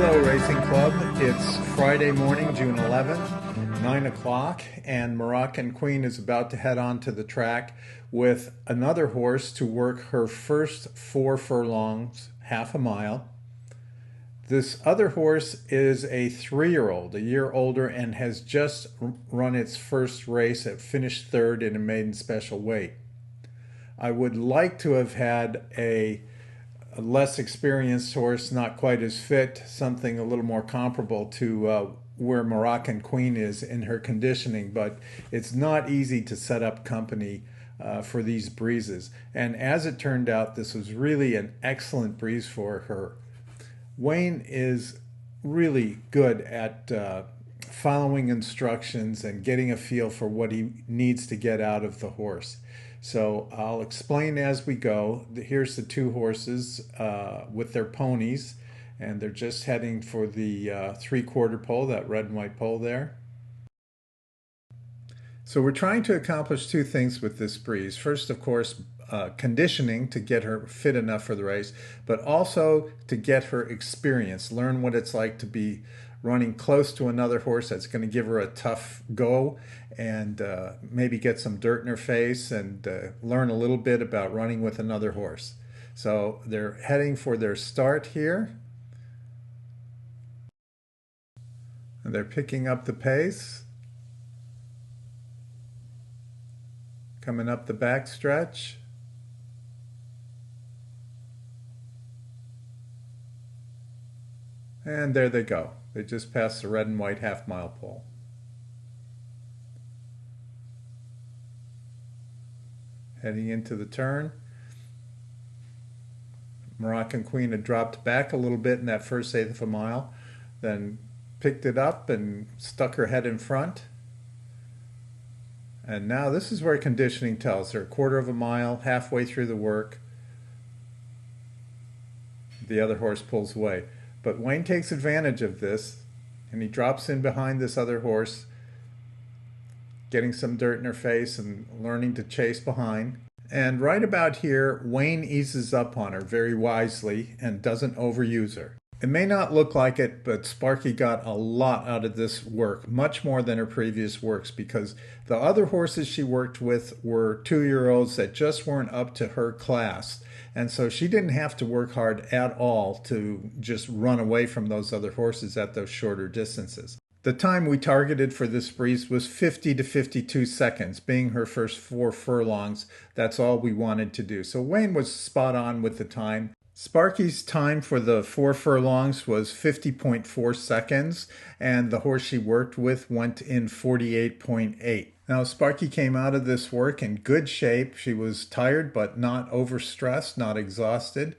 Hello Racing Club. It's Friday morning, June 11th, 9 o'clock, and Moroccan Queen is about to head on to the track with another horse to work her first 4 furlongs, half a mile. This other horse is a 3-year-old, a year older, and has just run its first race. It finished third in a maiden special weight. I would like to have had a less experienced horse, not quite as fit, something a little more comparable to where Moroccan Queen is in her conditioning, but it's not easy to set up company for these breezes. And as it turned out, this was really an excellent breeze for her. Wayne is really good at following instructions and getting a feel for what he needs to get out of the horse. So I'll explain as we go. Here's the two horses with their ponies, and they're just heading for the 3/4 pole, that red and white pole there. So we're trying to accomplish two things with this breeze. First, of course, conditioning to get her fit enough for the race, but also to get her experience, learn what it's like to be running close to another horse that's going to give her a tough go, and maybe get some dirt in her face and learn a little bit about running with another horse. So they're heading for their start here. And they're picking up the pace. Coming up the back stretch. And there they go. They just passed the red and white half-mile pole. Heading into the turn. Moroccan Queen had dropped back a little bit in that first eighth of a mile, then picked it up and stuck her head in front. And now this is where conditioning tells her. 1/4 of a mile, halfway through the work, the other horse pulls away. But Wayne takes advantage of this, and he drops in behind this other horse, getting some dirt in her face and learning to chase behind. And right about here, Wayne eases up on her very wisely and doesn't overuse her. It may not look like it, but Sparky got a lot out of this work, much more than her previous works, because the other horses she worked with were 2-year-olds that just weren't up to her class. And so she didn't have to work hard at all to just run away from those other horses at those shorter distances. The time we targeted for this breeze was 50 to 52 seconds, being her first 4 furlongs. That's all we wanted to do. So Wayne was spot on with the time. Sparky's time for the 4 furlongs was 50.4 seconds, and the horse she worked with went in 48.8. Now, Sparky came out of this work in good shape. She was tired, but not overstressed, not exhausted.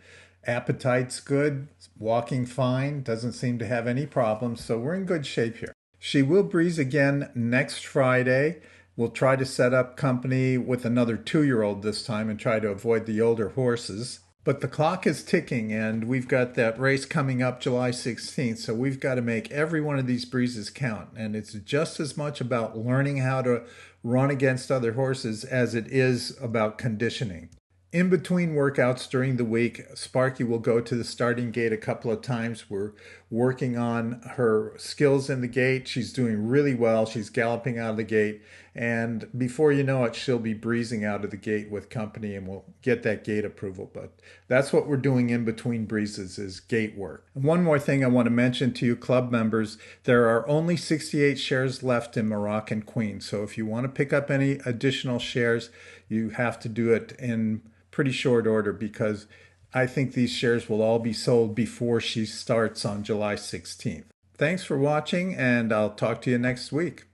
Appetite's good, walking fine, doesn't seem to have any problems, so we're in good shape here. She will breeze again next Friday. We'll try to set up company with another 2-year-old this time and try to avoid the older horses. But the clock is ticking, and we've got that race coming up July 16th, so we've got to make every one of these breezes count. And it's just as much about learning how to run against other horses as it is about conditioning. In between workouts during the week, Sparky will go to the starting gate a couple of times. We're working on her skills in the gate. She's doing really well. She's galloping out of the gate. And before you know it, she'll be breezing out of the gate with company, and we'll get that gate approval. But that's what we're doing in between breezes, is gate work. And one more thing I want to mention to you club members, there are only 68 shares left in Moroccan Queen. So if you want to pick up any additional shares, you have to do it in pretty short order, because I think these shares will all be sold before she starts on July 16th. Thanks for watching, and I'll talk to you next week.